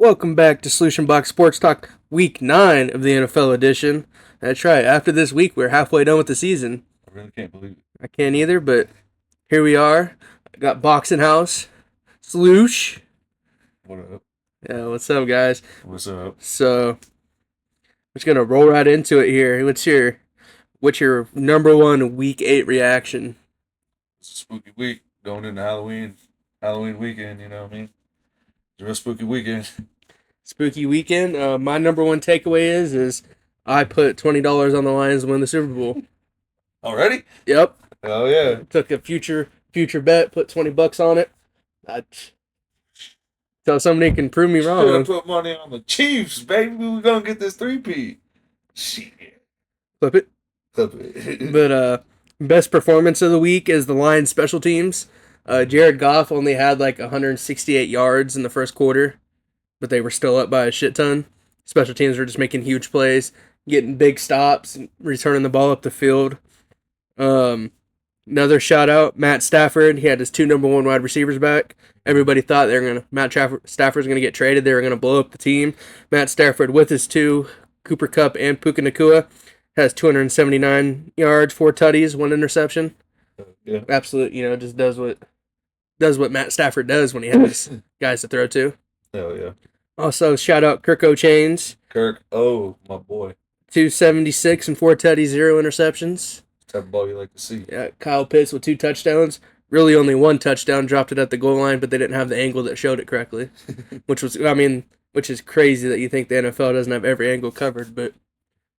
Welcome back to Sloosh and Box Sports Talk, Week 9 of the NFL edition. That's right, after this week, we're halfway done with the season. I really can't believe it. I can't either, but here we are. I got Boxing House, Sloosh. What up? Yeah, what's up, guys? What's up? So, I'm just going to roll right into it here. What's your number one Week 8 reaction? It's a spooky week going into Halloween weekend, you know what I mean? It's a real spooky weekend. Spooky weekend. My number one takeaway is I put $20 on the Lions to win the Super Bowl. Already? Yep. Oh, yeah. Took a future bet, put $20 on it. Tell somebody can prove me wrong. Should have put money on the Chiefs, baby. We're going to get this 3-peat. Shit. Flip it. Flip it. But best performance of the week is the Lions special teams. Jared Goff only had like 168 yards in the first quarter, but they were still up by a shit ton. Special teams were just making huge plays, getting big stops, and returning the ball up the field. Another shout out, Matt Stafford. He had his two number one wide receivers back. Everybody thought Stafford's gonna get traded. They were gonna blow up the team. Matt Stafford with his two, Cooper Kupp and Puka Nacua, has 279 yards, 4 tutties, 1 interception. Yeah. Absolute, just does what Matt Stafford does when he has guys to throw to. Hell yeah. Also, shout out Kirk O'Chains. Kirk, oh, my boy. 276 and 4 tutties, 0 interceptions. Type of ball you like to see. Yeah, Kyle Pitts with 2 touchdowns. Really only 1 touchdown, dropped it at the goal line, but they didn't have the angle that showed it correctly. which is crazy that you think the NFL doesn't have every angle covered, but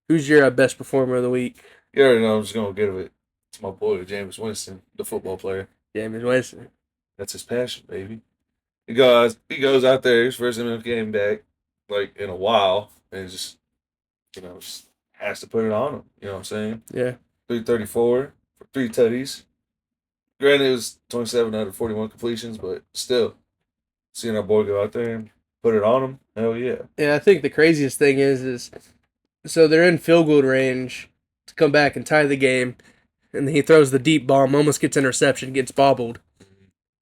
who's your best performer of the week? You already know I'm just going to give it to my boy, Jameis Winston, the football player. Jameis Winston. That's his passion, baby. He goes out there, his first NFL game back, like, in a while, and just has to put it on him. You know what I'm saying? Yeah. 334 for 3 tutties. Granted, it was 27 out of 41 completions, but still, seeing our boy go out there and put it on him, hell yeah. Yeah, I think the craziest thing is so they're in field goal range to come back and tie the game, and then he throws the deep bomb, almost gets interception, gets bobbled.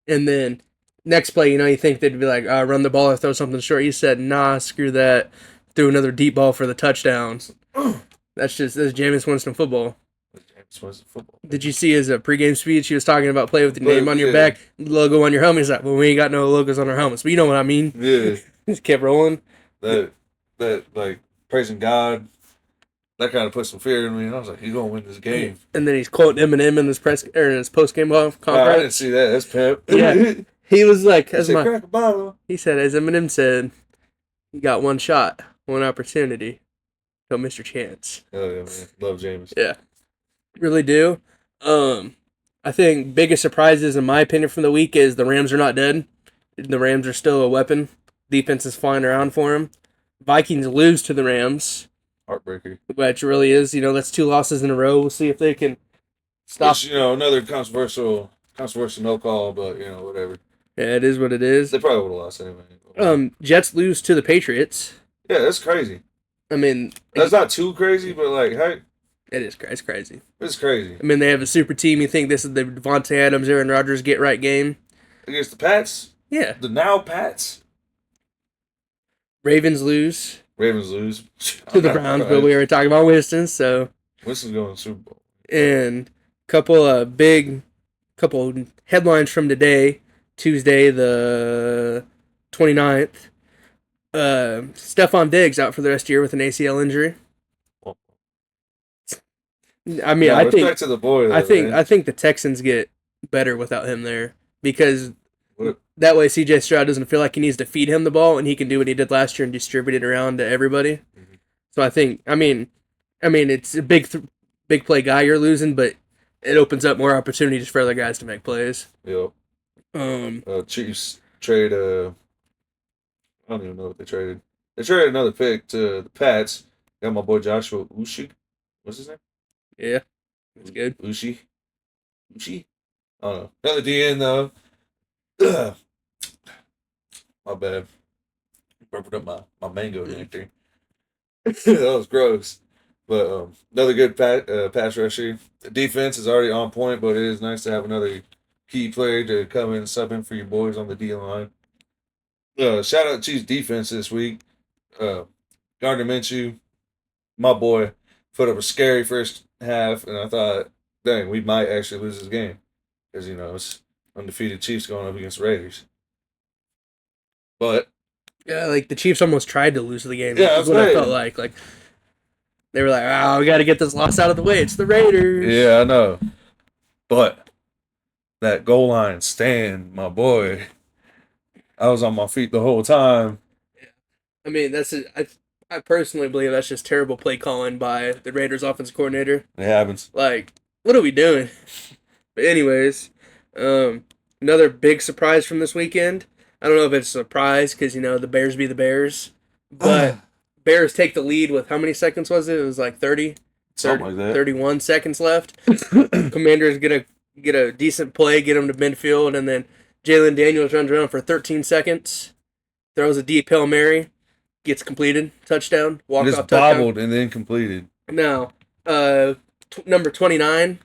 And then next play, you think they'd be like, run the ball or throw something short. He said, nah, screw that. Threw another deep ball for the touchdowns. That's Jameis Winston football. Jameis Winston football. Did you see his pregame speech? He was talking about play with your name on your back, logo on your helmet. He's like, well, we ain't got no logos on our helmets, but you know what I mean. Yeah. Just kept rolling. That like praising God, that kind of put some fear in me, and I was like, he's gonna win this game. And then he's quoting Eminem in his post game conference. I didn't see that. That's pep. Yeah. He was like, crack a bottle. He said, as Eminem said, you got one shot, one opportunity. Don't miss your chance. Oh yeah, man. Love James. Yeah. Really do. I think biggest surprises in my opinion from the week is the Rams are not dead. The Rams are still a weapon. Defense is flying around for them. Vikings lose to the Rams. Heartbreaker. Which really is, that's 2 losses in a row. We'll see if they can stop. Which, another controversial no call, but whatever. Yeah, it is what it is. They probably would have lost anyway. Jets lose to the Patriots. Yeah, that's crazy. I mean, that's not too crazy, but hey, it is. It's crazy. It's crazy. I mean, they have a super team. You think this is the Devontae Adams, Aaron Rodgers get right game against the Pats? Yeah, the now Pats. Ravens lose to the Browns, but we were talking about Winston, so Winston's going to the Super Bowl. And couple headlines from today, Tuesday the 29th. Stephon Diggs out for the rest of the year with an ACL injury. I mean, I think to the boy, though, I think the Texans get better without him there because that way CJ Stroud doesn't feel like he needs to feed him the ball and he can do what he did last year and distribute it around to everybody. Mm-hmm. So I think, I mean, it's a big play guy you're losing, but it opens up more opportunities for other guys to make plays. Yep. Chiefs trade. I don't even know what they traded. They traded another pick to the Pats. Got my boy Joshua Ushi. What's his name? Yeah, that's good. Ushi. I don't know. Another DN though. My bad. Burped up my mango nectar. That was gross. But another good pass rusher. The defense is already on point, but it is nice to have another key player to come in and sub in for your boys on the D line. Shout out Chiefs defense this week. Gardner Minshew, my boy, put up a scary first half, and I thought, dang, we might actually lose this game because it's undefeated Chiefs going up against Raiders. But Yeah, like the Chiefs almost tried to lose the game. yeah, That's that's what I right. felt like. Like they were like, "Oh, we got to get this loss out of the way. It's the Raiders." Yeah, I know. But that goal line stand, my boy, I was on my feet the whole time. I mean, I personally believe that's just terrible play calling by the Raiders offensive coordinator. It happens. Like, what are we doing? But anyways, another big surprise from this weekend. I don't know if it's a surprise because the Bears be the Bears, but Bears take the lead with how many seconds was it? It was like 30, Something like that. 31 seconds left. Commanders get a decent play, get them to midfield, and then Jalen Daniels runs around for 13 seconds, throws a deep Hail Mary, gets completed, touchdown, walk Just off touchdown. bobbled and then completed. Now, number 29,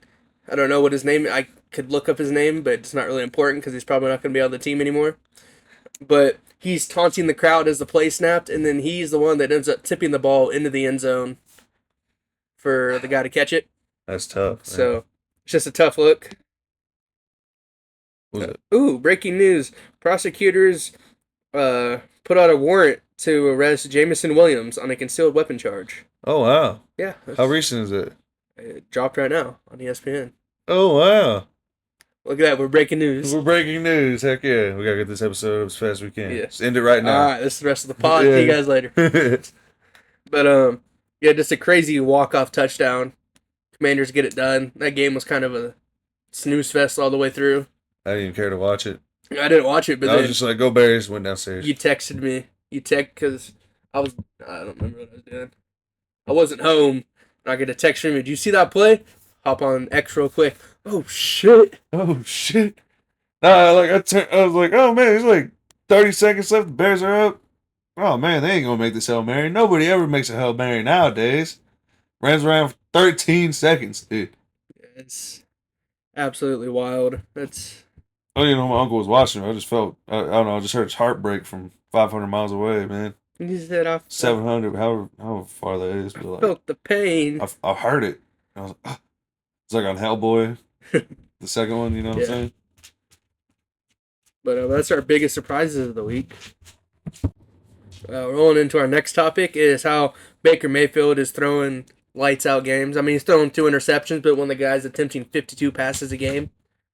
I don't know what his name. I could look up his name, but it's not really important because he's probably not going to be on the team anymore. But he's taunting the crowd as the play snapped, and then he's the one that ends up tipping the ball into the end zone for the guy to catch it. That's tough. Man. So it's just a tough look. What was it? Ooh, breaking news. Prosecutors put out a warrant to arrest Jamison Williams on a concealed weapon charge. Oh, wow. Yeah. How recent is it? It dropped right now on ESPN. Oh, wow. Look at that. We're breaking news. We're breaking news. Heck yeah. We got to get this episode up as fast as we can. Yeah. Just end it right now. All right. This is the rest of the pod. See you guys later. But, yeah, just a crazy walk-off touchdown. Commanders get it done. That game was kind of a snooze fest all the way through. I didn't even care to watch it. I didn't watch it, but I was just like, go Bears, went downstairs. you texted me. Because I don't remember what I was doing. I wasn't home. And I get a text from you. Did you see that play? Hop on X real quick. Oh, shit. Oh, shit. Nah, like, I was like, oh, man, there's like 30 seconds left. The Bears are up. Oh, man, they ain't going to make this Hail Mary. Nobody ever makes a Hail Mary nowadays. Runs around for 13 seconds, dude. It's absolutely wild. That's... I didn't know my uncle was watching. I just felt, I don't know, I just heard his heart break from 500 miles away, man. You said I 700, however far that is. But like, felt the pain. I heard it. I was like, ah. It's like on Hellboy, the second one, you know what I'm saying? But that's our biggest surprises of the week. Rolling into our next topic is how Baker Mayfield is throwing lights out games. I mean, he's throwing 2 interceptions, but when the guy's attempting 52 passes a game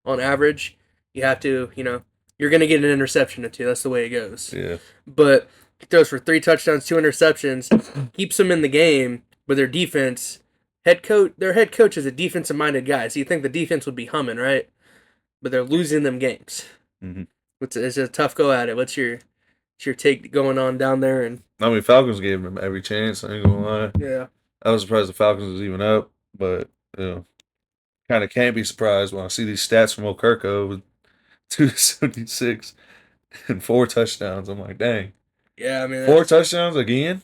on average, you have to, you're going to get an interception or 2. That's the way it goes. Yeah. But he throws for 3 touchdowns, 2 interceptions, keeps them in the game, but their defense... Their head coach is a defensive-minded guy, so you think the defense would be humming, right? But they're losing them games. Mm-hmm. It's a tough go at it. What's your take going on down there? And I mean, Falcons gave him every chance. I ain't gonna lie. yeah, I was surprised the Falcons was even up, but kind of can't be surprised when I see these stats from Okirko with 276 and 4 touchdowns. I'm like, dang. Yeah, I mean 4 touchdowns again?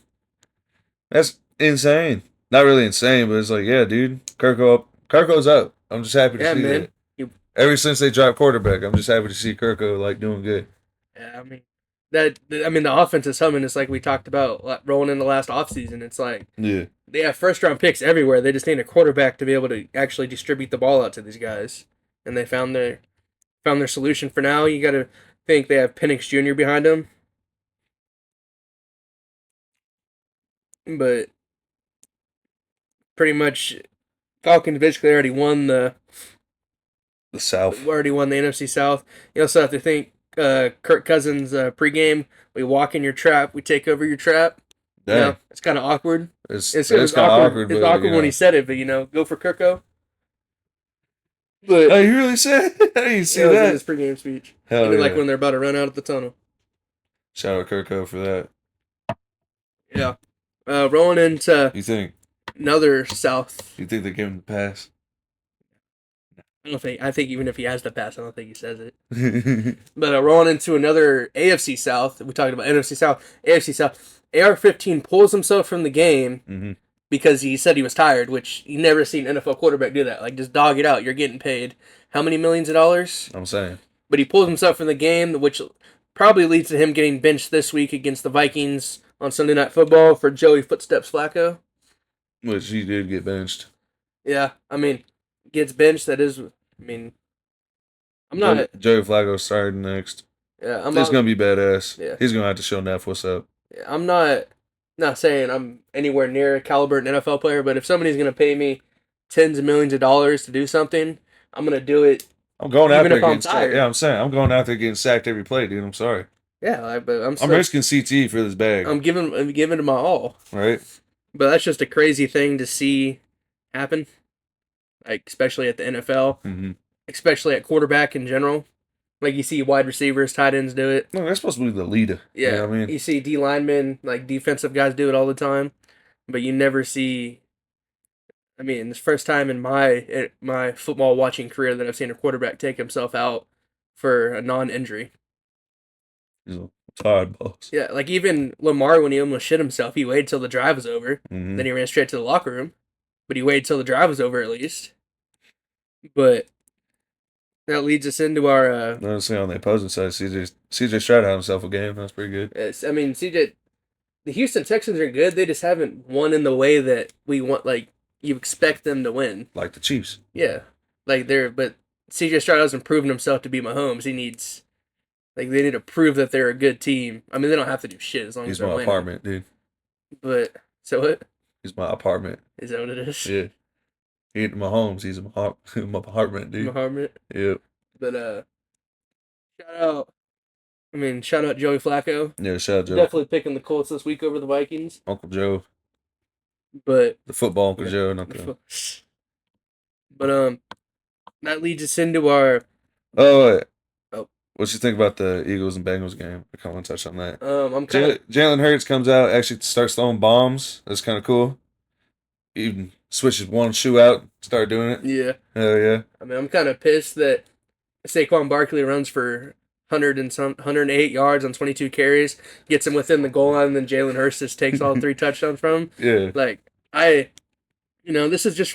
That's insane. Not really insane, but it's like, yeah, dude, Kirko's up. I'm just happy to see that. Ever since they dropped quarterback, I'm just happy to see Kirko like doing good. Yeah, I mean the offense is humming. It's like we talked about rolling in the last offseason. It's like they have first-round picks everywhere. They just need a quarterback to be able to actually distribute the ball out to these guys, and they found their solution for now. You got to think they have Penix Jr. behind them, but pretty much Falcons basically already won the South. Already won the NFC South. You also have to think Kirk Cousins pregame. We walk in your trap. We take over your trap. Dang. It's kind of awkward. It's kind of awkward. It's awkward when he said it, but go for Kirko. But oh, you really said? I didn't see that. In his pregame speech. Hell yeah. Like when they're about to run out of the tunnel. Shout out Kirko for that. Yeah. Rolling into you think another South. You think they give him the pass? I think even if he has the pass, I don't think he says it. But rolling into another AFC South. We talked about NFC South, AFC South. AR-15 pulls himself from the game because he said he was tired, which you never seen an NFL quarterback do that. Like, just dog it out. You're getting paid how many millions of dollars? I'm saying. But he pulls himself from the game, which probably leads to him getting benched this week against the Vikings on Sunday Night Football for Joey Footsteps Flacco. Which he did get benched. Yeah, I mean, gets benched. That is, I mean, I'm not. Joey Flacco starting next. Yeah, It's gonna be badass. Yeah. He's gonna have to show Neff what's up. Yeah, I'm not saying I'm anywhere near a caliber an NFL player, but if somebody's gonna pay me tens of millions of dollars to do something, I'm gonna do it. I'm going out Even there if I'm getting sacked. tired. Yeah, I'm saying I'm going out there getting sacked every play, dude. I'm sorry. Yeah, but I'm risking CT for this bag. I'm giving it my all. Right. But that's just a crazy thing to see happen, like especially at the NFL, especially at quarterback in general. Like you see wide receivers, tight ends do it. No, they're supposed to be the leader. Yeah, you know what I mean, you see D linemen, like defensive guys, do it all the time, but you never see. I mean, it's the first time in my football watching career that I've seen a quarterback take himself out for a non-injury. he's a tired boss. Yeah, like even Lamar, when he almost shit himself, he waited till the drive was over. Then he ran straight to the locker room. But he waited till the drive was over at least. But that leads us into our. Honestly, on the opposing side, CJ Stroud had himself a game. That's pretty good. I mean, CJ, the Houston Texans are good. They just haven't won in the way that we want. Like you expect them to win. Like the Chiefs. Yeah, but CJ Stroud hasn't proven himself to be Mahomes. He needs. Like they need to prove that they're a good team. I mean, they don't have to do shit as long as they're winning. He's my apartment, dude. But so what? He's my apartment. Is that what it is? Yeah. He ain't Mahomes. He's my apartment, dude. My apartment. Yep. But shout out Joey Flacco. Yeah, shout out Joe. Definitely picking the Colts this week over the Vikings. Uncle Joe. But the football Uncle Joe, not the. But that leads us into our. Oh. What you think about the Eagles and Bengals game? I kind of want to touch on that. Jalen Hurts comes out, actually starts throwing bombs. That's kind of cool. Even switches one shoe out, start doing it. Yeah. Hell yeah. I mean, I'm kind of pissed that Saquon Barkley runs for 108 yards on 22 carries, gets him within the goal line, and then Jalen Hurts just takes all 3 touchdowns from him. Yeah. Like, this is just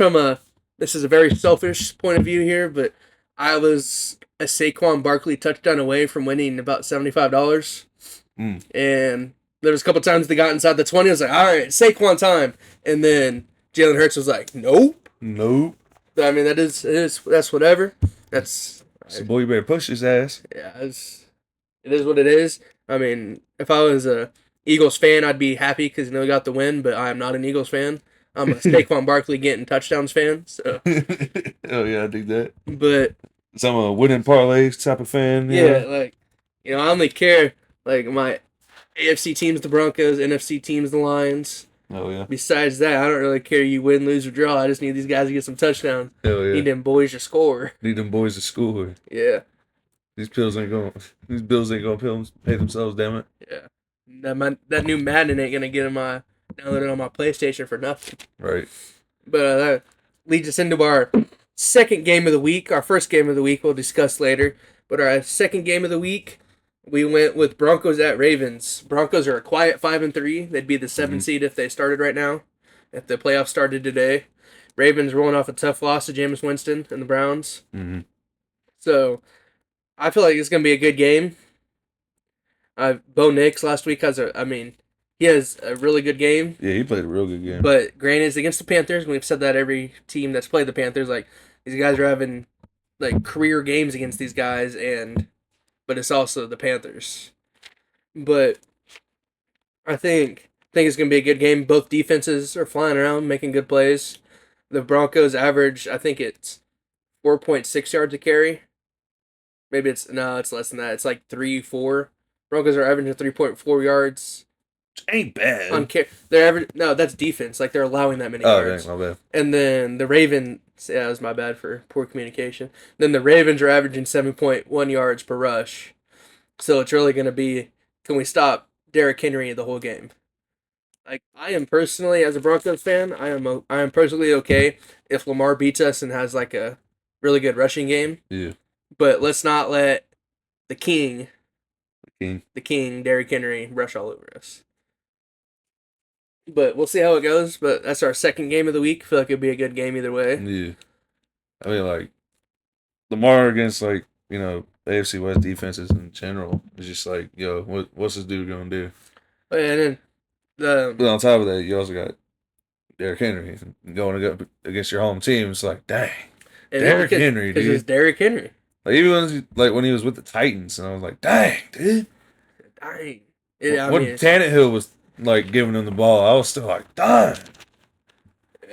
this is a very selfish point of view here, but I was a Saquon Barkley touchdown away from winning about $75. And there was a couple times they got inside the 20. I was like, all right, Saquon time. And then Jalen Hurts was like, nope. I mean, that's whatever. So boy, you better push his ass. Yeah, it is what it is. I mean, if I was a Eagles fan, I'd be happy because we got the win, but I am not an Eagles fan. I'm a Saquon Barkley getting touchdowns fan. So. Oh, yeah, I dig that. But. So I'm a winning parlays type of fan. Yeah, I only care, my AFC team's the Broncos, NFC team's the Lions. Oh, yeah. Besides that, I don't really care you win, lose, or draw. I just need these guys to get some touchdowns. Hell yeah. Need them boys to score. Need them boys to score. Yeah. These bills ain't gonna pay themselves, damn it. Yeah. That new Madden ain't gonna get downloaded on my PlayStation for nothing. Right. But that leads us into our second game of the week. Our first game of the week we'll discuss later. But our second game of the week, we went with Broncos at Ravens. Broncos are a quiet 5-3. They'd be the 7th seed if they started right now. If the playoffs started today. Ravens rolling off a tough loss to Jameis Winston and the Browns. So I feel like it's going to be a good game. Bo Nix last week he has a really good game. Yeah, he played a real good game. But granted, it's against the Panthers. We've said that every team that's played the Panthers, these guys are having career games against these guys, but it's also the Panthers. But I think it's gonna be a good game. Both defenses are flying around, making good plays. The Broncos average, I think it's 4.6 yards a carry. Maybe it's less than that. It's 3-4. Broncos are averaging 3.4 yards. Ain't bad. No, that's defense. They're allowing that many yards. Oh, my bad. And then the Ravens, that was my bad for poor communication. Then the Ravens are averaging 7.1 yards per rush. So it's really going to be, can we stop Derrick Henry the whole game? I am personally, as a Broncos fan, I am personally okay if Lamar beats us and has a really good rushing game. Yeah. But let's not let the king, Derrick Henry, rush all over us. But we'll see how it goes. But that's our second game of the week. I feel like it'll be a good game either way. Yeah. I mean, Lamar against, a AFC West defenses in general. It's just like, yo, what's this dude gonna do? And then But on top of that, you also got Derrick Henry going up against your home team. It's like, dang, Derrick Henry, because dude. it's Derrick Henry. Like even when he was with the Titans, and I was like, dang, dude. Dang. When Tannehill was like giving him the ball, I was still like, dang.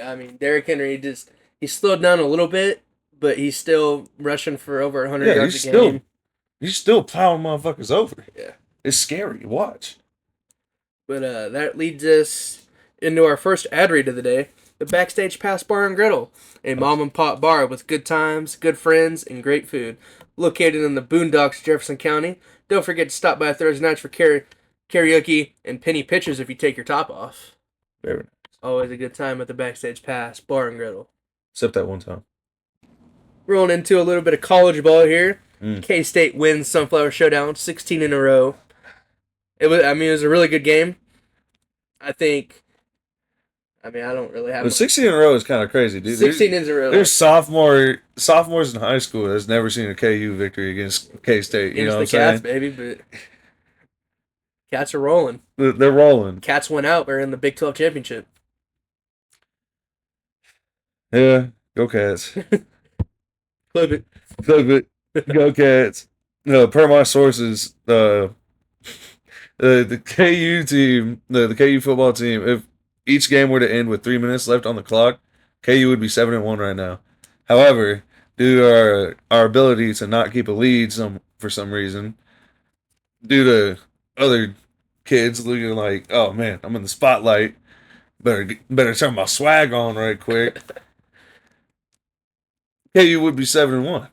I mean, Derrick Henry he slowed down a little bit, but he's still rushing for over 100 yards a game. He's still plowing motherfuckers over. Yeah. It's scary to watch. But that leads us into our first ad read of the day, the Backstage Pass Bar and Griddle, a mom and pop bar with good times, good friends, and great food. Located in the Boondocks, Jefferson County. Don't forget to stop by Thursday nights for karaoke and penny pitchers if you take your top off. Very nice. Always a good time at the Backstage Pass Bar and Griddle. Except that one time. Rolling into a little bit of college ball here. Mm. K-State wins Sunflower Showdown 16 in a row. It was a really good game. I don't really have. But 16 in a row is kind of crazy, dude. 16 in a row. There's sophomores in high school that's never seen a KU victory against K-State. You know what I'm saying? Cats, baby, but Cats are rolling. They're rolling. Cats went out. They're in the Big 12 championship. Yeah, go Cats. Clip it. Go Cats. No, per my sources, the KU team, the KU football team, if each game were to end with 3 minutes left on the clock, KU would be 7-1 right now. However, due to our ability to not keep a lead for some reason, due to other kids looking like, oh man, I'm in the spotlight, better turn my swag on right quick. KU would be 7-1.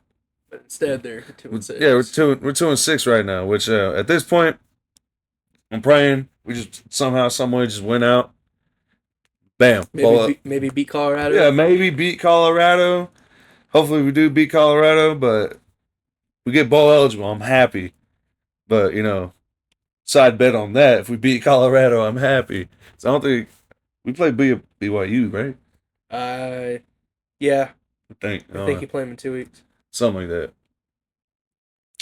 But instead, they're 2-6. Yeah, we're 2-6 right now. Which at this point, I'm praying we just somehow, some way, just win out. Bam. Maybe beat Colorado. Yeah, maybe beat Colorado. Hopefully, we do beat Colorado, but we get bowl eligible. I'm happy. But side bet on that. If we beat Colorado, I'm happy. So I don't think we play BYU, right? Yeah. I think you play them in 2 weeks. Something like that.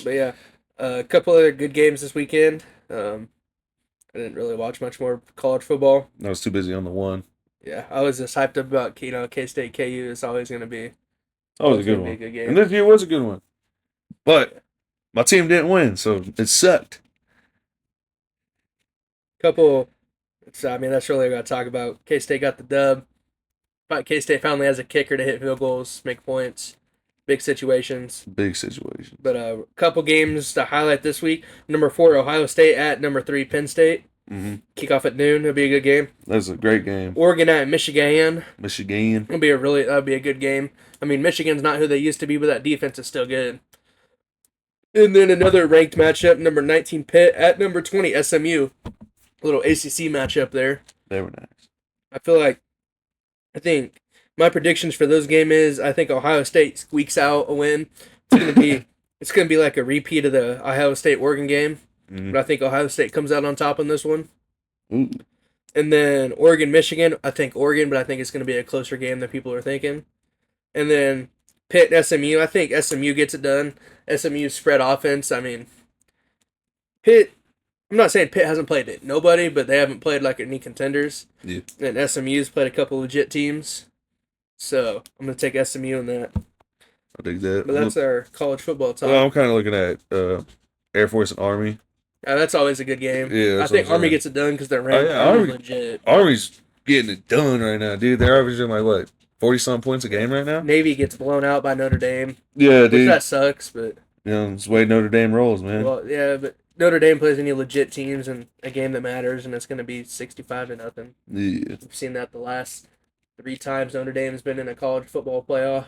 But yeah, a couple other good games this weekend. I didn't really watch much more college football. I was too busy on the one. Yeah, I was just hyped up about K-State KU. It's always going to be. Always a good one. A good game. And this year was a good one. But my team didn't win, so it sucked. That's really what I got to talk about. K-State got the dub. But K-State finally has a kicker to hit field goals, make points. Big situations. But a couple games to highlight this week. Number 4, Ohio State at number 3, Penn State. Mm-hmm. Kickoff at noon. It'll be a good game. That's a great game. Oregon at Michigan. That'll be a good game. I mean, Michigan's not who they used to be, but that defense is still good. And then another ranked matchup, number 19 Pitt at number 20 SMU. A little ACC matchup there. They were nice. I think my predictions for those game is I think Ohio State squeaks out a win. It's gonna be like a repeat of the Ohio State Oregon game, but I think Ohio State comes out on top in this one. Ooh. And then Oregon Michigan, I think Oregon, but I think it's gonna be a closer game than people are thinking. And then Pitt and SMU, I think SMU gets it done. SMU spread offense. I mean, Pitt. I'm not saying Pitt hasn't played it. Nobody, but they haven't played like any contenders. Yeah. And SMU's played a couple legit teams. So I'm going to take SMU in that. I think that. But that's our college football talk. Well, I'm kind of looking at Air Force and Army. Yeah, that's always a good game. Yeah, I think Army gets it done because they're ranked. Army legit. Army's getting it done right now, dude. They're averaging like, what, 40-some points a game right now? Navy gets blown out by Notre Dame. Yeah, dude. That sucks, but... It's the way Notre Dame rolls, man. Well, yeah, but Notre Dame plays any legit teams in a game that matters, and it's going to be 65-0. Yeah. We've seen that the last 3 times Notre Dame's been in a college football playoff.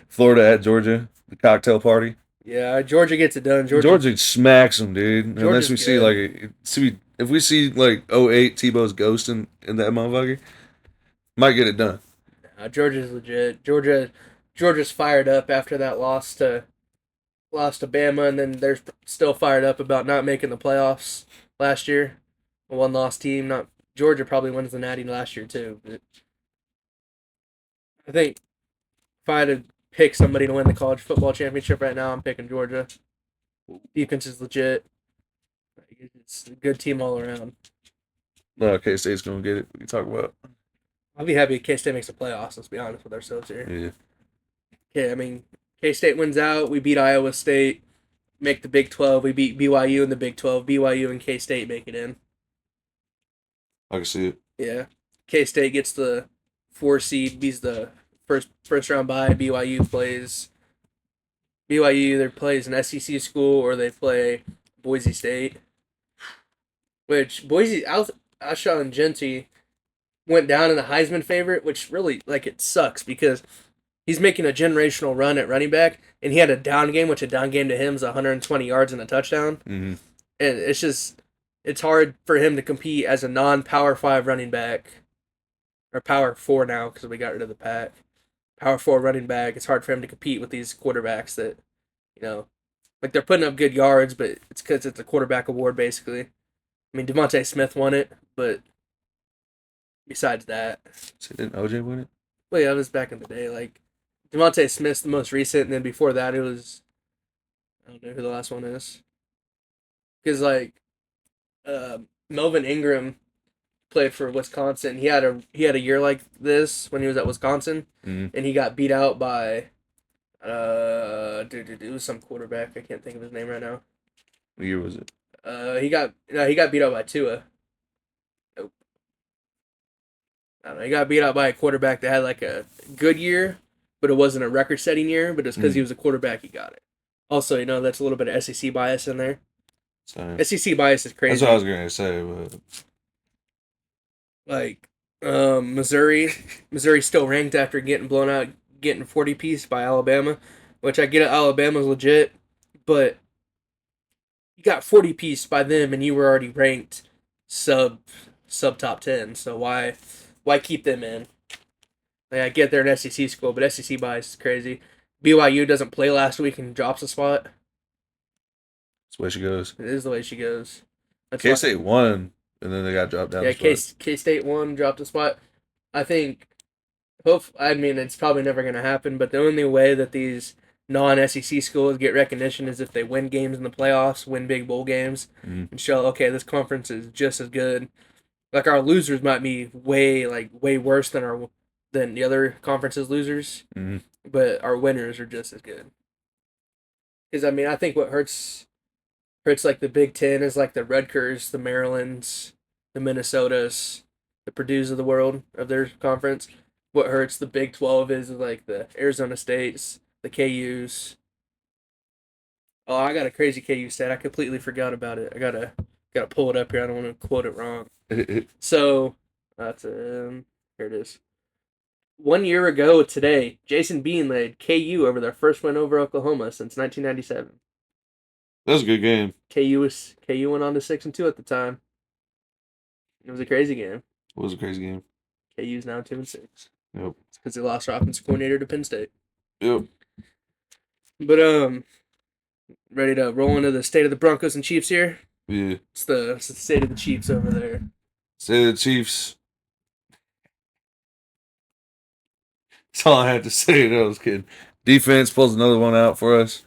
Florida at Georgia, the cocktail party. Yeah, Georgia gets it done. Georgia smacks them, dude. Unless we see if we see like 08 Tebow's ghost in that motherfucker, might get it done. Georgia's legit. Georgia's fired up after that loss to Bama, and then they're still fired up about not making the playoffs last year. A one-loss team. Georgia probably wins the Natty last year too. But I think if I had to pick somebody to win the college football championship right now, I'm picking Georgia. Defense is legit. It's a good team all around. No, K-State's going to get it. We can talk about. I'll be happy if K-State makes the playoffs, let's be honest with ourselves here. Yeah. Okay, I mean, K-State wins out. We beat Iowa State, make the Big 12. We beat BYU in the Big 12. BYU and K-State make it in. I can see it. Yeah. K-State gets the 4 seed, beats the first round bye. BYU either plays an SEC school or they play Boise State. Which Boise Alshon Genty went down in the Heisman favorite, which really it sucks because he's making a generational run at running back, and he had a down game, which a down game to him is 120 yards and a touchdown. Mm-hmm. And it's hard for him to compete as a non-Power 5 running back, or Power 4 now because we got rid of the pack. Power 4 running back, it's hard for him to compete with these quarterbacks that, they're putting up good yards, but it's because it's a quarterback award, basically. I mean, Devontae Smith won it, but besides that. So didn't OJ win it? Well, yeah, it was back in the day. Devontae Smith's the most recent, and then before that, it was. I don't know who the last one is. Because, Melvin Ingram played for Wisconsin. He had a year like this when he was at Wisconsin, and he got beat out by. It was some quarterback. I can't think of his name right now. What year was it? He got beat out by Tua. Nope. I don't know. He got beat out by a quarterback that had a good year, but it wasn't a record-setting year. But it's because he was a quarterback, he got it. Also, that's a little bit of SEC bias in there. Sorry. SEC bias is crazy. That's what I was gonna say, but Missouri's still ranked after getting blown out, getting 40-piece by Alabama, which I get it. Alabama's legit, but you got 40-piece by them, and you were already ranked sub top 10. So why keep them in? I get they're an SEC school, but SEC bias is crazy. BYU doesn't play last week and drops a spot. That's the way she goes. It is the way she goes. K-State won, and then they got dropped down. Yeah, K-State won, dropped a spot. I think. It's probably never going to happen, but the only way that these non-SEC schools get recognition is if they win games in the playoffs, win big bowl games, and show, okay, this conference is just as good. Our losers might be way worse than the other conferences' losers, but our winners are just as good. Because, I think what hurts the Big Ten is the Rutgers, the Marylands, the Minnesotas, the Purdues of the world, of their conference. What hurts the Big 12 is the Arizona States, the KUs. Oh, I got a crazy KU stat. I completely forgot about it. I gotta pull it up here. I don't want to quote it wrong. So that's here it is. 1 year ago today, Jason Bean led KU over their first win over Oklahoma since 1997. That was a good game. KU went on to 6-2 at the time. It was a crazy game. It was a crazy game. KU's now 2-6. Yep. It's because they lost their offensive coordinator to Penn State. Yep. But ready to roll into the state of the Broncos and Chiefs here? Yeah. It's the state of the Chiefs over there. State of the Chiefs. That's all I had to say. I was kidding. Defense pulls another one out for us.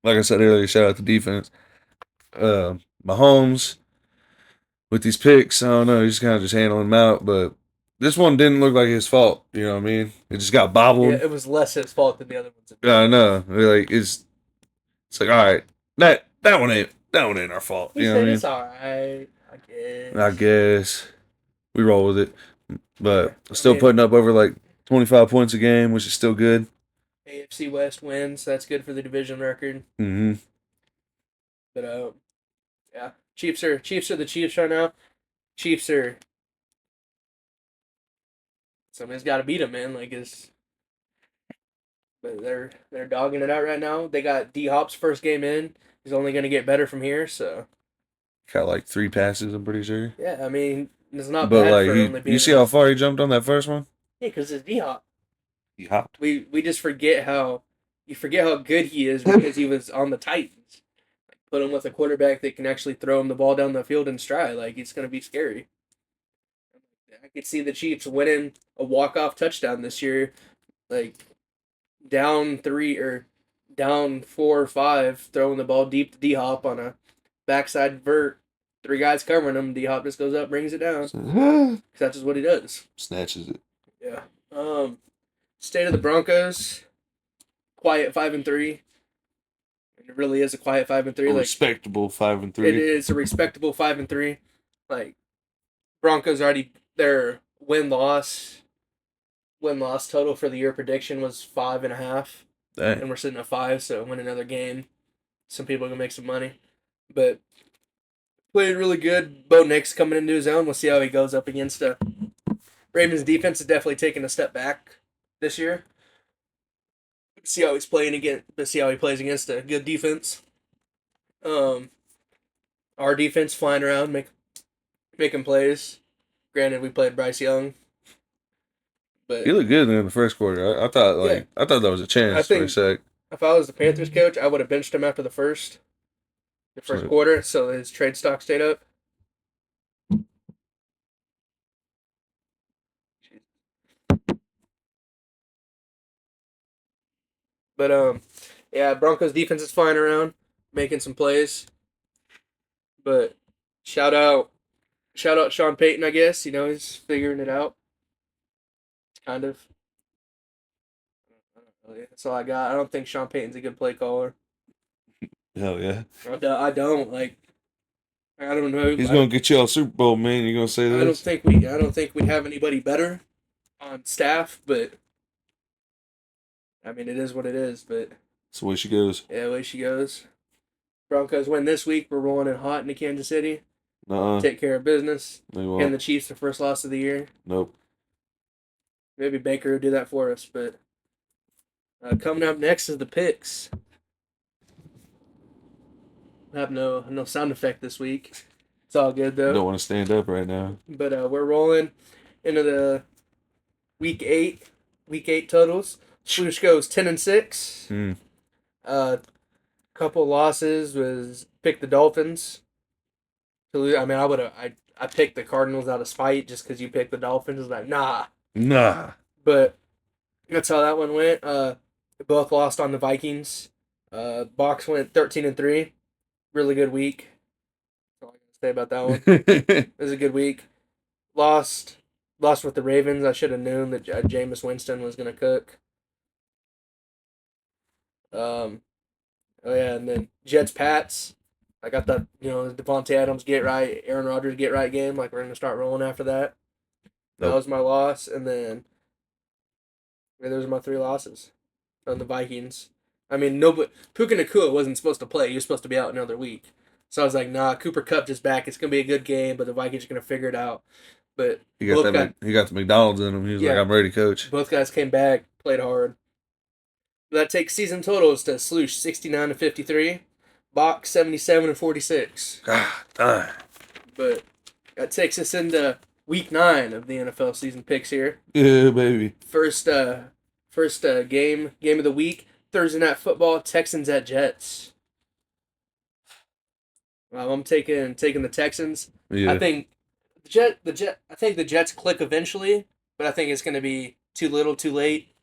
Like I said earlier, shout out to defense. Mahomes with these picks, I don't know, he's kind of just handling them out, but this one didn't look like his fault. You know what I mean? It just got bobbled. Yeah, it was less his fault than the other ones. Yeah, I know. It's all right. That one ain't our fault. He you know said what I mean? it's all right. I guess we roll with it, but still putting up over 25 points a game, which is still good. AFC West wins. That's good for the division record. Mm-hmm. But yeah, Chiefs are the Chiefs right now. Chiefs are. Somebody's got to beat them, man. But they're dogging it out right now. They got D Hop's first game in. He's only going to get better from here. So. Got 3 passes, I'm pretty sure. Yeah, it's not but bad for only being. You see how far he jumped on that first one? Yeah, because it's D Hop. He hopped. We just forget how good he is because he was on the Titans. Put him with a quarterback that can actually throw him the ball down the field in stride. It's going to be scary. I could see the Chiefs winning a walk-off touchdown this year. down 3 or down 4 or 5, throwing the ball deep to D Hop on a backside vert. 3 guys covering him. D Hop just goes up, brings it down. Because that's just what he does. Snatches it. Yeah. State of the Broncos. Quiet 5-3. It really is a quiet 5-3. A Like, respectable 5-3. it is a respectable 5-3. Like, Broncos already their win-loss total for the year prediction was 5.5. Dang. And we're sitting at 5, so win another game. Some people are gonna make some money. But played really good. Bo Nix coming into his own. We'll see how he goes up against Ravens defense is definitely taking a step back this year. See how he's playing again. See how he plays against a good defense. Our defense flying around, making plays. Granted, we played Bryce Young, but He looked good in the first quarter. I thought I thought that was a chance for a sec. If I was the Panthers coach, I would have benched him after the first quarter, so his trade stock stayed up. But yeah, Broncos defense is flying around, making some plays. But shout out Sean Payton, I guess. He's figuring it out. Kind of. That's all I got. I don't think Sean Payton's a good play caller. Hell yeah. I don't like. I don't know. He's gonna get you all Super Bowl, man. You gonna say this? I don't think we have anybody better on staff, but I mean it is what it is. But that's the way she goes. Yeah, the way she goes. Broncos win this week. We're rolling in hot into Kansas City. Take care of business. And the Chiefs, the first loss of the year. Nope. Maybe Baker will do that for us, but coming up next is the picks. I have no sound effect this week. It's all good though. Don't want to stand up right now. But we're rolling into the week 8 totals. Sloosh goes 10-6. Couple losses was pick the Dolphins. I mean, I picked the Cardinals out of spite just because you picked the Dolphins. It's like nah. But that's how that one went. Both lost on the Vikings. Box went 13-3. Really good week. That's all I gotta say about that one. It was a good week. Lost with the Ravens. I should have known that Jameis Winston was gonna cook. Oh yeah, and then Jets Pats. I got that Devontae Adams get right, Aaron Rodgers get right game. Like we're gonna start rolling after that. That was my loss, and then those are my 3 losses on the Vikings. I mean, Puka Nacua wasn't supposed to play. He was supposed to be out another week. So I was like, nah, Cooper Kupp just back. It's gonna be a good game, but the Vikings are gonna figure it out. But he got the McDonald's in him. He was like, I'm ready, coach. Both guys came back, played hard. That takes season totals to Sloosh 69-53, Box 77-46. God darn. But that takes us into week 9 of the NFL season picks here. Yeah, baby. First game of the week, Thursday Night Football, Texans at Jets. I'm taking the Texans. Yeah. I think I think the Jets click eventually, but I think it's going to be too little, too late.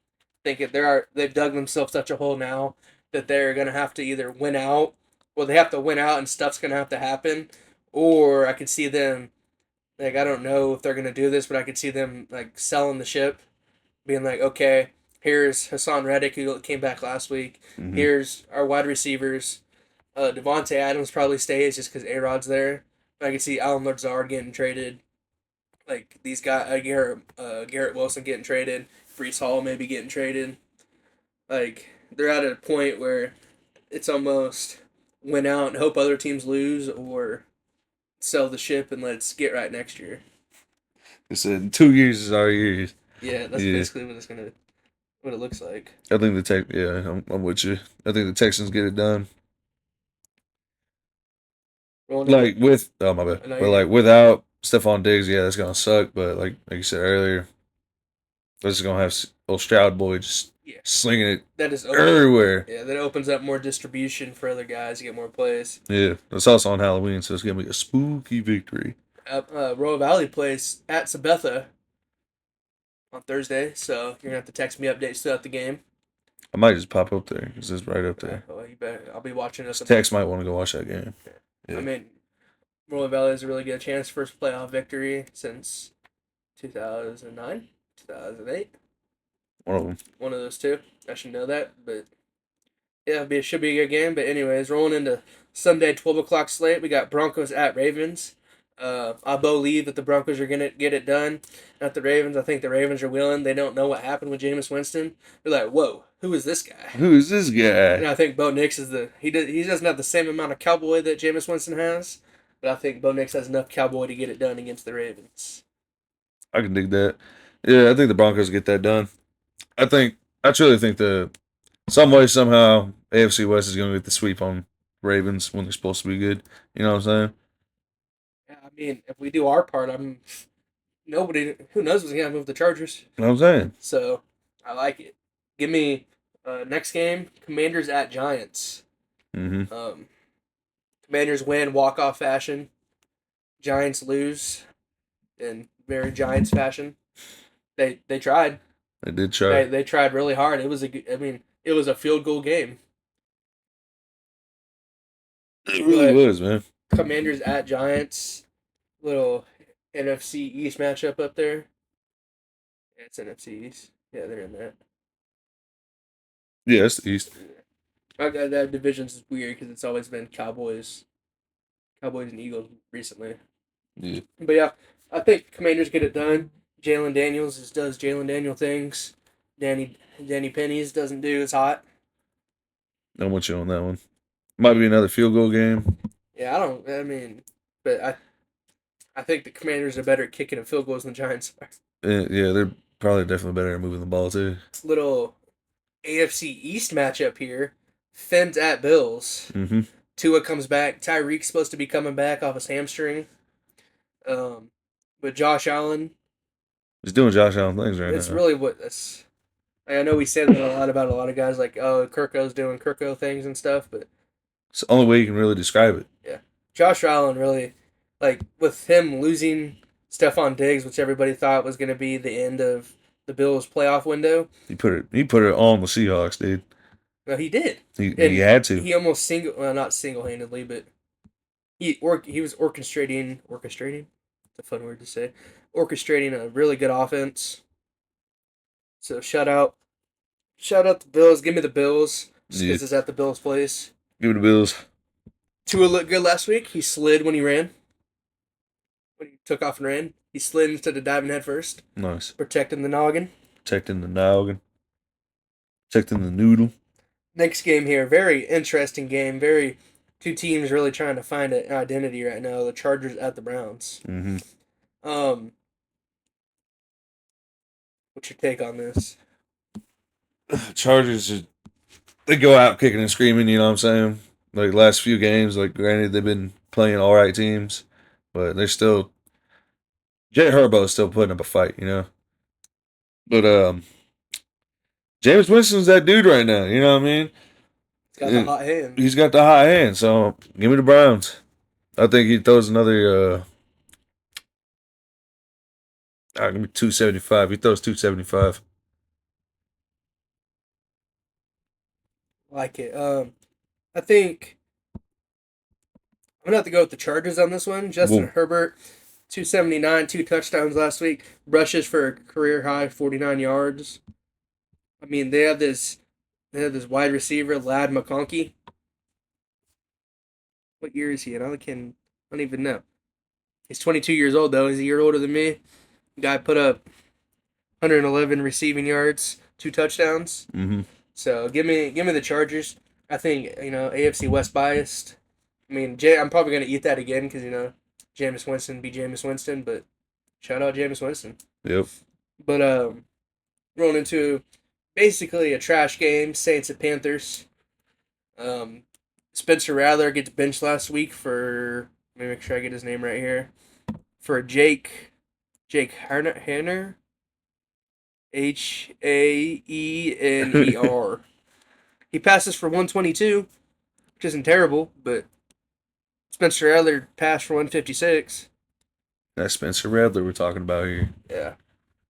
I think they've dug themselves such a hole now that they're going to have to either win out. Well, they have to win out, and stuff's going to have to happen. Or I could see them, like, I don't know if they're going to do this, but I could see them, like, selling the ship. Being like, okay, here's Hassan Reddick, who came back last week. Mm-hmm. Here's our wide receivers. Devontae Adams probably stays just because A-Rod's there. But I can see Alan Lazard getting traded. Like, these guys, Garrett Wilson getting traded. Breece Hall maybe getting traded. Like, they're at a point where it's almost win out and hope other teams lose or sell the ship and let's get right next year. They said 2 years is our years. Yeah, that's basically what it looks like. I think I'm with you. I think the Texans get it done. Like with my bad. But like without Stephon Diggs, yeah, that's gonna suck. But like you said earlier, they're just gonna have old Stroud boy just slinging it everywhere. Yeah, that opens up more distribution for other guys to get more plays. Yeah, it's also on Halloween, so it's gonna be a spooky victory. Royal Valley plays at Sabetha on Thursday, so you're gonna have to text me updates throughout the game. I might just pop up there because it's right up there. Well, you better. I'll be watching this. Tex might want to go watch that game. I Yeah. mean, Rolling Valley has a really good chance first playoff victory since 2009, 2008. One of them. One of those two. I should know that, but yeah, it should be a good game. But anyways, rolling into Sunday 12 o'clock slate, we got Broncos at Ravens. I believe that the Broncos are gonna get it done. At the Ravens, I think the Ravens are willing. They don't know what happened with Jameis Winston. They're like, "Whoa, who is this guy?" Who is this And guy? I think Bo Nix is he doesn't have the same amount of cowboy that Jameis Winston has, but I think Bo Nix has enough cowboy to get it done against the Ravens. I can dig that. Yeah, I think the Broncos get that done. I truly think some way, somehow, AFC West is going to get the sweep on Ravens when they're supposed to be good. You know what I'm saying? Yeah, I mean, if we do our part, I'm nobody who knows what's gonna move the Chargers. You know what I'm saying? So I like it. Give me next game, Commanders at Giants. Mm-hmm. Commanders win walk off fashion. Giants lose in very Giants fashion. They tried. They did try. They tried really hard. It was a field goal game. It really But was, man. Commanders at Giants, little NFC East matchup up there. Yeah, it's NFC East. Yeah, they're in that. Yeah, it's the East. That division's weird because it's always been Cowboys and Eagles recently. Yeah. But yeah, I think Commanders get it done. Jalen Daniels just does Jalen Daniel things. Danny Pennies doesn't do as hot. I'm with you on that one. Might be another field goal game. Yeah, but I think the Commanders are better at kicking and field goals than the Giants are. Yeah, they're probably definitely better at moving the ball too. Little AFC East matchup here. Fins at Bills. Mm-hmm. Tua comes back. Tyreek's supposed to be coming back off his hamstring. But Josh Allen, He's doing Josh Allen things right it's now. really what that's. I know we say that a lot about a lot of guys, like, oh, Kirko's doing Kirko things and stuff, but It's the only way you can really describe it. yeah, Josh Allen really, like, with him losing Stephon Diggs, which everybody thought was going to be the end of the Bills' playoff window. He put it on the Seahawks, dude. No, he did. He had to. He almost not single handedly, but he was orchestrating. It's a fun word to say. Orchestrating a really good offense. So shout out the Bills. Give me the Bills. Just because it's at the Bills' place. Give it the Bills. Tua looked good last week. He slid when he ran. When he took off and ran, he slid instead of diving head first. Nice. Protecting the noggin. Protecting the noggin. Protecting the noodle. Next game here, very interesting game. Very two teams really trying to find an identity right now. The Chargers at the Browns. Mm-hmm. What's your take on this? Chargers, they go out kicking and screaming, you know what I'm saying? Like, last few games, like, granted, they've been playing all right teams, but they're still. Jay Herbo's still putting up a fight, you know? But, James Winston's that dude right now, you know what I mean? He's got the hot hand. He's got the hot hand, so give me the Browns. I think he throws another, give me 275. He throws 275. Like it. I think I'm gonna have to go with the Chargers on this one. Justin Herbert, 279, 2 touchdowns last week. Rushes for a career high 49 yards. I mean, they have this wide receiver, Lad McConkey. What year is he in? I don't even know. He's 22 years old though. He's a year older than me. Guy put up 111 receiving yards, 2 touchdowns. Mm-hmm. So give me the Chargers. I think AFC West biased. I mean, I'm probably gonna eat that again because Jameis Winston be Jameis Winston, but shout out Jameis Winston. Yep. But rolling into basically a trash game, Saints and Panthers. Spencer Rattler gets benched last week for. Let me make sure I get his name right here. For Jake Hanner. Haener. He passes for 122, which isn't terrible, but Spencer Rattler passed for 156. That's Spencer Rattler we're talking about here. Yeah.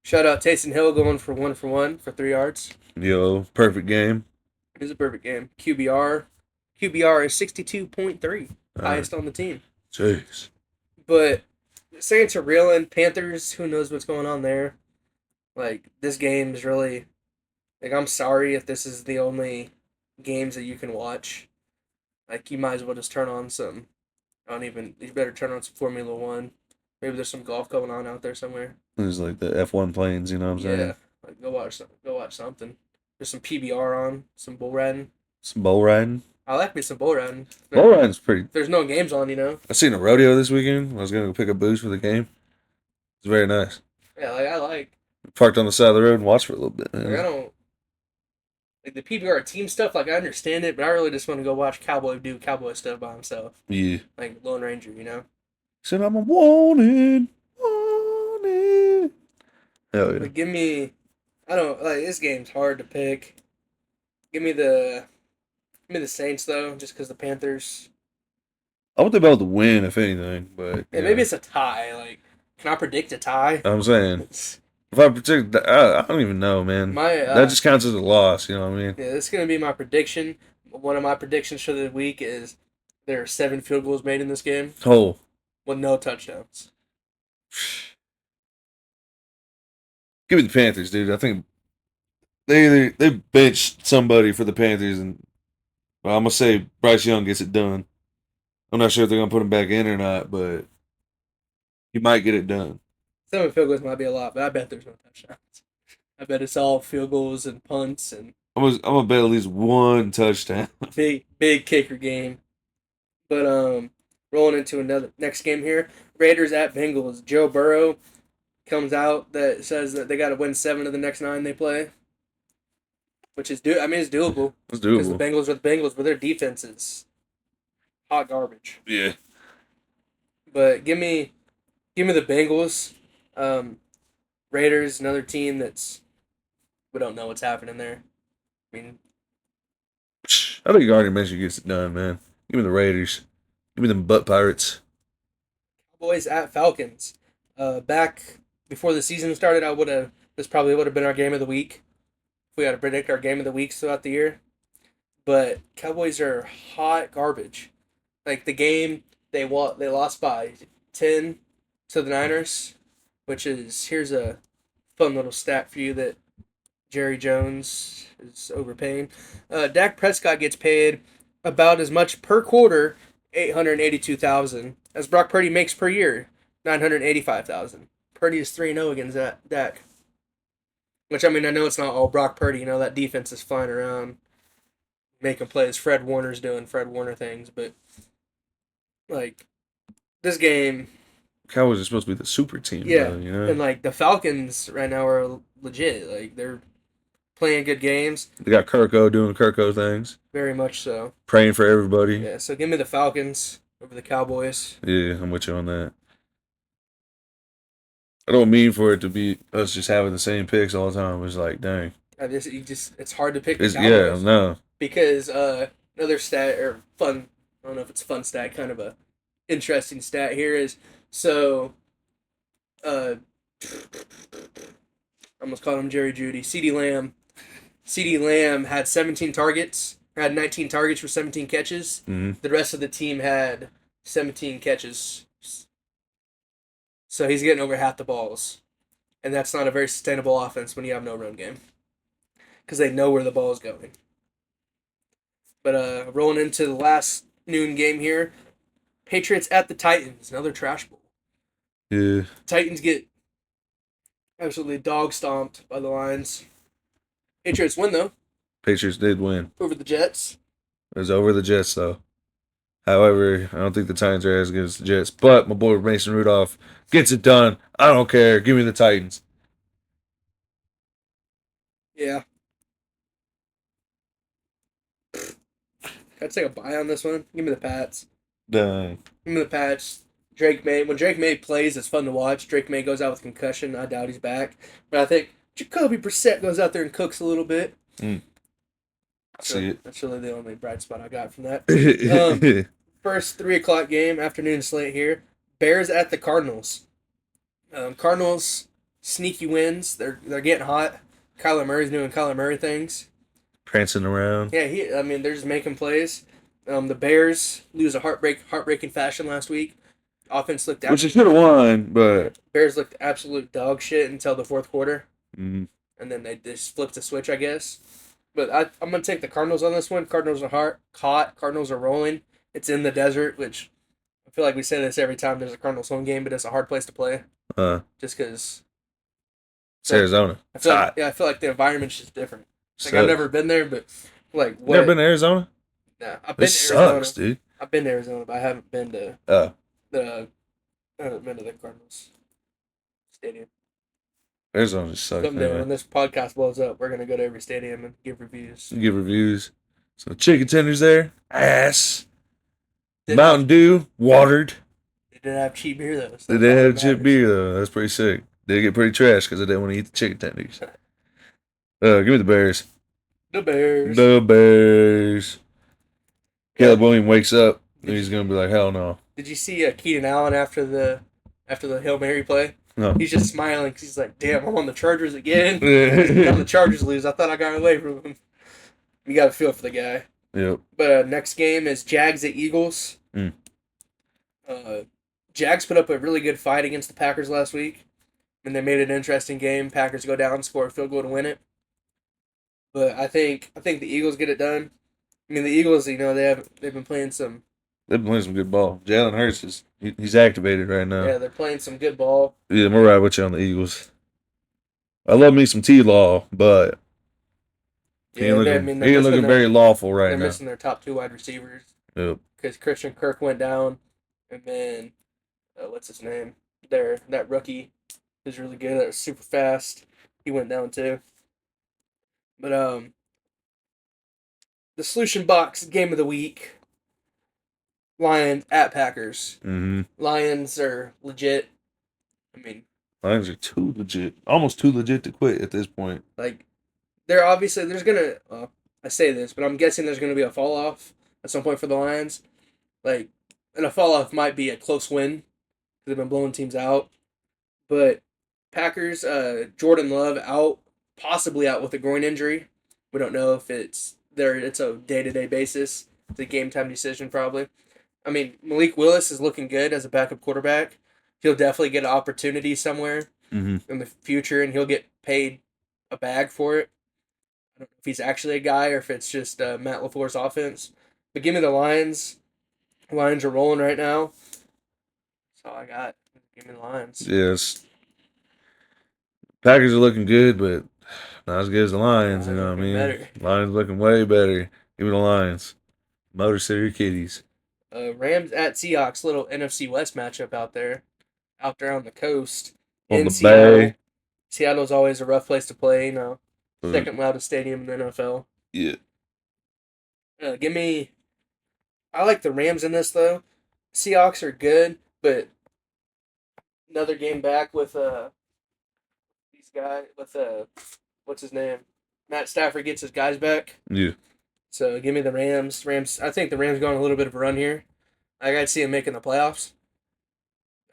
Shout out Taysom Hill going for 1 for 3 yards. Yo, perfect game. It was a perfect game. QBR is 62.3, All right. highest on the team. Jeez. But Saints are reeling. Panthers, who knows what's going on there? Like, this game is really. Like, I'm sorry if this is the only games that you can watch. Like, you might as well just turn on some. You better turn on some Formula One. Maybe there's some golf going on out there somewhere. It's like the F1 planes, you know what I'm saying? Yeah. Like, go watch something. There's some PBR on, some bull riding. Some bull riding. I like me some bull riding. Bull riding's pretty. There's no games on, you know? I seen a rodeo this weekend. I was going to go pick a booze for the game. It's very nice. Yeah, like, I like. Parked on the side of the road and watched for a little bit, man. Like, I don't. Like, the PBR team stuff, like, I understand it, but I really just want to go watch Cowboy do cowboy stuff by himself. Yeah. Like, Lone Ranger, you know? Said I'm a wanted. Hell yeah. Like, give me. I don't. Like, this game's hard to pick. Give me the Saints, though, just because the Panthers. I want them both to win, if anything, but. Yeah, maybe it's a tie. Like, can I predict a tie? I'm saying. If I predict, I don't even know, man. That just counts as a loss, you know what I mean? Yeah, this is going to be my prediction. One of my predictions for the week is there are 7 field goals made in this game. Oh. With no touchdowns. Give me the Panthers, dude. I think they benched somebody for the Panthers, and well, I'm gonna say Bryce Young gets it done. I'm not sure if they're gonna put him back in or not, but he might get it done. 7 field goals might be a lot, but I bet there's no touchdowns. I bet it's all field goals and punts and. I'm gonna bet at least one touchdown. big kicker game. But rolling into another next game here, Raiders at Bengals. Joe Burrow comes out that says that they got to win 7 of the next 9 they play, which is it's doable. It's Because the doable. Bengals are the Bengals, but their defense is hot garbage. Yeah. But give me the Bengals. Raiders, another team that's we don't know what's happening there. I mean, I think Gardner Minshew gets it done, man. Give me the Raiders. Give me them butt pirates. Cowboys at Falcons. Back before the season started, this probably would have been our game of the week. If we had to predict our game of the weeks throughout the year. But Cowboys are hot garbage. Like the game they lost by 10 to the Niners, which is here's a fun little stat for you that Jerry Jones is overpaying. Dak Prescott gets paid about as much per quarter, $882,000, as Brock Purdy makes per year, $985,000. Purdy is 3-0 against Dak. Which, I mean, I know it's not all Brock Purdy. You know, that defense is flying around, making plays. Fred Warner's doing Fred Warner things. But, like, this game... Cowboys are supposed to be the super team, yeah, though, you know? And, like, the Falcons right now are legit. Like, they're playing good games. They got Kirko doing Kirko things. Very much so. Praying for everybody. Yeah, so give me the Falcons over the Cowboys. Yeah, I'm with you on that. I don't mean for it to be us just having the same picks all the time. It's like, dang. It's hard to pick the Yeah, Cowboys. no. Because another stat, or fun, I don't know if it's a fun stat, kind of a interesting stat here is, so, I almost called him Jerry Jeudy, CeeDee Lamb had 17 targets, had 19 targets for 17 catches. Mm-hmm. The rest of the team had 17 catches. So he's getting over half the balls. And that's not a very sustainable offense when you have no run game. Because they know where the ball is going. But rolling into the last noon game here, Patriots at the Titans, another trash bowl. Yeah. Titans get absolutely dog stomped by the Lions. Patriots win, though. Patriots did win. Over the Jets. It was over the Jets, though. However, I don't think the Titans are as good as the Jets. But my boy Mason Rudolph gets it done. I don't care. Give me the Titans. Yeah. Can I take a buy on this one? Give me the Pats. Dang. Give me the Pats. When Drake May plays, it's fun to watch. Drake May goes out with concussion. I doubt he's back. But I think Jacoby Brissett goes out there and cooks a little bit. See it. That's really the only bright spot I got from that. First 3 o'clock game, afternoon slate here. Bears at the Cardinals. Cardinals sneaky wins. They're getting hot. Kyler Murray's doing Kyler Murray things. Prancing around. Yeah, I mean, they're just making plays. The Bears lose a heartbreaking fashion last week. Offense looked Which they should have won, but Bears looked absolute dog shit until the fourth quarter, mm, and then they just flipped the switch, I guess. But I'm gonna take the Cardinals on this one. Cardinals are hot. Cardinals are rolling. It's in the desert, which I feel like we say this every time there's a Cardinals home game, but it's a hard place to play. Just because it's Arizona. It's hot. I feel like the environment's just different. Like Sucks. I've never been there, but like what? Never been to Arizona? Nah, I've been to Arizona. Sucks, dude. I've been to Arizona, but I haven't been to the Cardinals stadium. Arizona just sucks. Someday Anyway. when this podcast blows up, we're gonna go to every stadium and give reviews. So chicken tenders there, ass. Mountain Dew, watered. They didn't have cheap beer though. They did have cheap beer though. That's pretty sick. They get pretty trash because I didn't want to eat the chicken tenders. Give me the Bears. The Bears. The Bears. Caleb Williams wakes up and he's gonna be like, hell no. Did you see Keenan Allen after the Hail Mary play? No. He's just smiling because he's like, damn, I'm on the Chargers again. Now the Chargers lose. I thought I got away from him. You got to feel for the guy. Yep. But next game is Jags at Eagles. Jags put up a really good fight against the Packers last week, and they made it an interesting game. Packers go down, score a field goal to win it. But I think the Eagles get it done. I mean, the Eagles, they've been playing some. They've been playing some good ball. Jalen Hurts he's activated right now. Yeah, they're playing some good ball. Yeah, I'm right with you on the Eagles. I love me some T-Law, but he ain't looking very lawful right now. They're missing their top 2 wide receivers. Yep. Because Christian Kirk went down, and then what's his name? That rookie who's really good. That was super fast. He went down too. But the Sloosh and Box game of the week. Lions at Packers. Mm-hmm. Lions are legit. I mean, Lions are too legit, almost too legit to quit at this point. Like, there's gonna. I say this, but I'm guessing there's gonna be a fall off at some point for the Lions. Like, and a fall off might be a close win because they've been blowing teams out. But Packers, Jordan Love possibly out with a groin injury. We don't know if it's a day-to-day basis. It's a game-time decision probably. I mean, Malik Willis is looking good as a backup quarterback. He'll definitely get an opportunity somewhere in the future, and he'll get paid a bag for it. I don't know if he's actually a guy or if it's just Matt LaFleur's offense. But give me the Lions. The Lions are rolling right now. That's all I got. Give me the Lions. Yes. Packers are looking good, but not as good as the Lions, you know what I mean? Better. Lions looking way better. Give me the Lions. Motor City Kitties. Rams at Seahawks, little NFC West matchup out there on the coast. On in the Seattle. Bay. Seattle's always a rough place to play, second loudest stadium in the NFL. Yeah. I like the Rams in this, though. Seahawks are good, but another game back with these guys, with what's his name? Matt Stafford gets his guys back. Yeah. So give me the Rams. I think the Rams go on a little bit of a run here. I got to see them making the playoffs.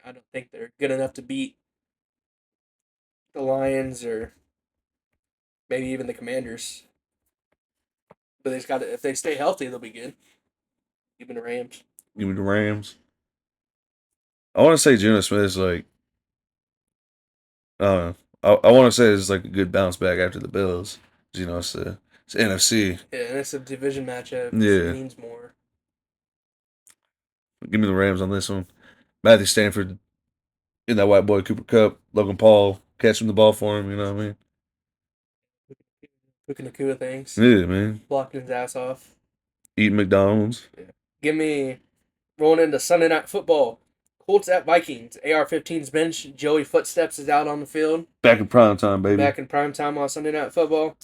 I don't think they're good enough to beat the Lions or maybe even the Commanders. But if they stay healthy, they'll be good. Give me the Rams. Give me the Rams. I want to say Geno Smith is like, I don't know. I want to say it's like a good bounce back after the Bills. It's NFC. Yeah, and it's a division matchup. Yeah. It means more. Give me the Rams on this one. Matthew Stanford in that white boy Cooper Kupp. Logan Paul catching the ball for him, you know what I mean? Cooking the Kua things. Yeah, man. Blocking his ass off. Eating McDonald's. Yeah. Give me rolling into Sunday Night Football. Colts at Vikings. AR-15's bench. Joey Footsteps is out on the field. Back in prime time, baby. Back in prime time on Sunday Night Football.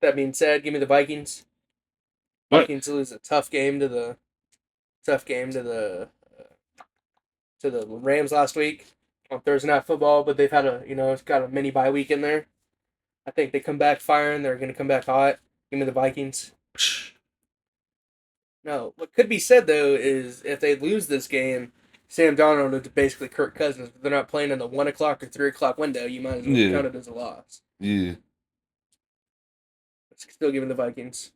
That being said, give me the Vikings. What? Vikings lose a tough game to the Rams last week on Thursday Night Football, but they've had it's got a mini bye week in there. I think they come back firing. They're going to come back hot. Give me the Vikings. No, what could be said though is if they lose this game, Sam Darnold is basically Kirk Cousins. But they're not playing in the 1 o'clock or 3 o'clock window. You might as well count it as a loss. Yeah. Still giving the Vikings.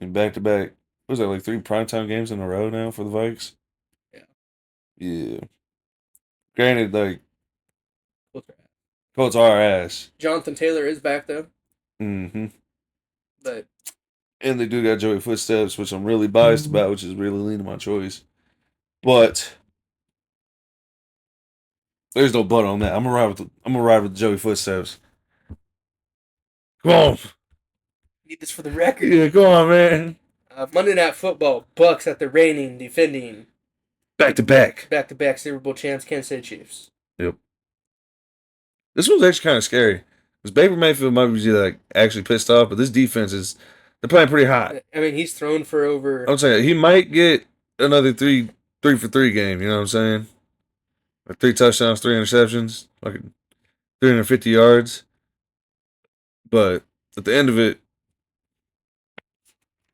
I mean, back to back. What was that, like 3 primetime games in a row now for the Vikes? Yeah. Yeah. Granted, like, Colts are ass. Jonathan Taylor is back, though. Mm-hmm. But. And they do got Joey Footsteps, which I'm really biased about, which is really leaning my choice. But there's no but on that. I'm gonna ride with Joey Footsteps. Come on. Need this for the record. Yeah, come on, man. Monday Night Football. Bucks at the reigning, defending. Back-to-back Super Bowl champs, Kansas City Chiefs. Yep. This one's actually kind of scary. Because Baker Mayfield might be like actually pissed off, but this defense they're playing pretty hot. I mean, he's thrown for over. I'm saying he might get another 3 for 3 game. You know what I'm saying? Like 3 touchdowns, 3 interceptions, like 350 yards. But at the end of it,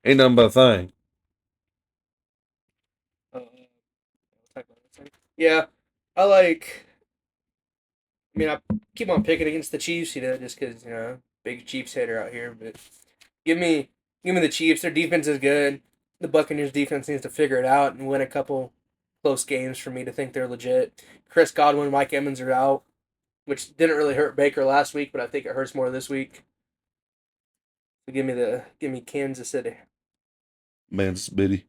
ain't nothing but a thing. Yeah, I mean, I keep on picking against the Chiefs, just because big Chiefs hater out here. But give me the Chiefs. Their defense is good. The Buccaneers defense needs to figure it out and win a couple close games for me to think they're legit. Chris Godwin, Mike Evans are out, which didn't really hurt Baker last week, but I think it hurts more this week. So give me Kansas City. Man's bitty.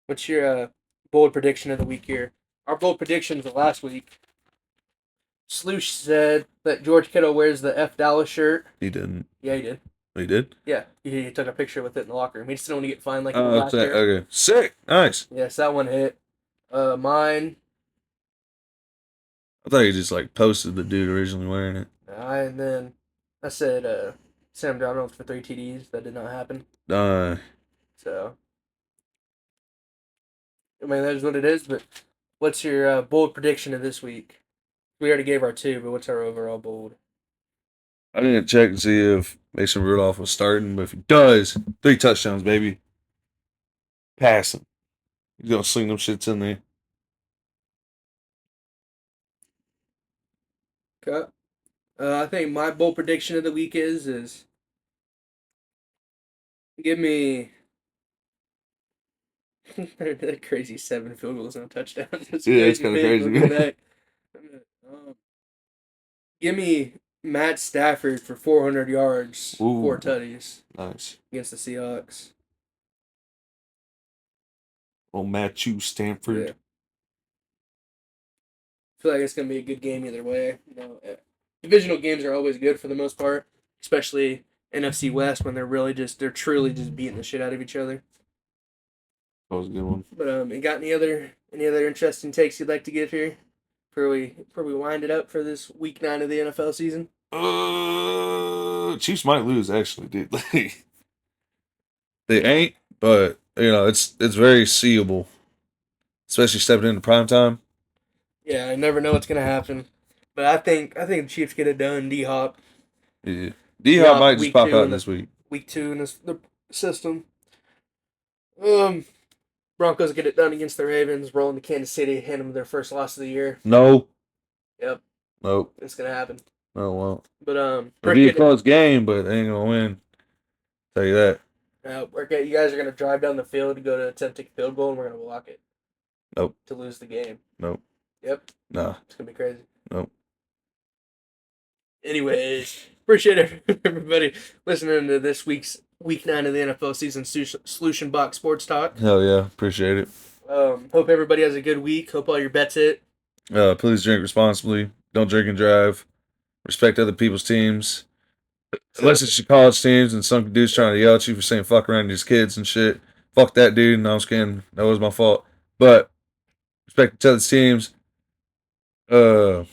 What's your bold prediction of the week here? Our bold predictions of last week. Sloosh said that George Kittle wears the F Dallas shirt. He didn't. Yeah, he did. He did? Yeah, he took a picture with it in the locker room. He just didn't want to get fined like last year. Okay. Sick. Nice. Yes, that one hit. Mine. I thought you just like posted the dude originally wearing it. And then I said Sam Darnold for 3 TDs. That did not happen. So, I mean, that is what it is. But what's your bold prediction of this week? We already gave our 2, but what's our overall bold? I need to check and see if Mason Rudolph was starting, but if he does, 3 touchdowns, baby. Passing. He's gonna sling them shits in there. Okay. I think my bold prediction of the week is give me that crazy 7 field goals and a touchdown. It's kind of crazy. Give me Matt Stafford for 400 yards, 4 tutties. Nice. Against the Seahawks. Oh, Matthew Stanford. Yeah. I feel like it's going to be a good game either way. Divisional games are always good for the most part, especially NFC West when they're truly just beating the shit out of each other. That was a good one. But you got any other interesting takes you'd like to give here before we wind it up for this week 9 of the NFL season? Chiefs might lose actually, dude. They ain't, but it's very seeable, especially stepping into prime time. Yeah, I never know what's gonna happen, but I think the Chiefs get it done. D-Hop. Yeah, D-Hop might just pop out this week. Week 2 in the system. Broncos get it done against the Ravens, rolling to Kansas City, hand them their first loss of the year. No. Yep. Nope. It's gonna happen. Oh well. But it'll be a close game, but they ain't gonna win. Tell you that. You guys are gonna drive down the field to go to attempt to take a field goal, and we're gonna block it. Nope. To lose the game. Nope. Yep. Nah. It's gonna be crazy. Nope. Anyways, appreciate everybody listening to this week's Week 9 of the NFL season Sloosh and Box Sports Talk. Hell yeah, appreciate it. Hope everybody has a good week. Hope all your bets hit. Please drink responsibly. Don't drink and drive. Respect other people's teams. Unless it's your college teams and some dude's trying to yell at you for saying fuck around his kids and shit. Fuck that dude. No, I'm just kidding. That was my fault. But respect each other's teams. Yeah,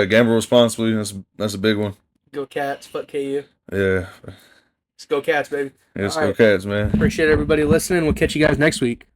gamble responsibly. That's a big one. Go Cats. Fuck KU. Yeah. Let's go Cats, baby. Yeah, let's go Cats, man. Appreciate everybody listening. We'll catch you guys next week.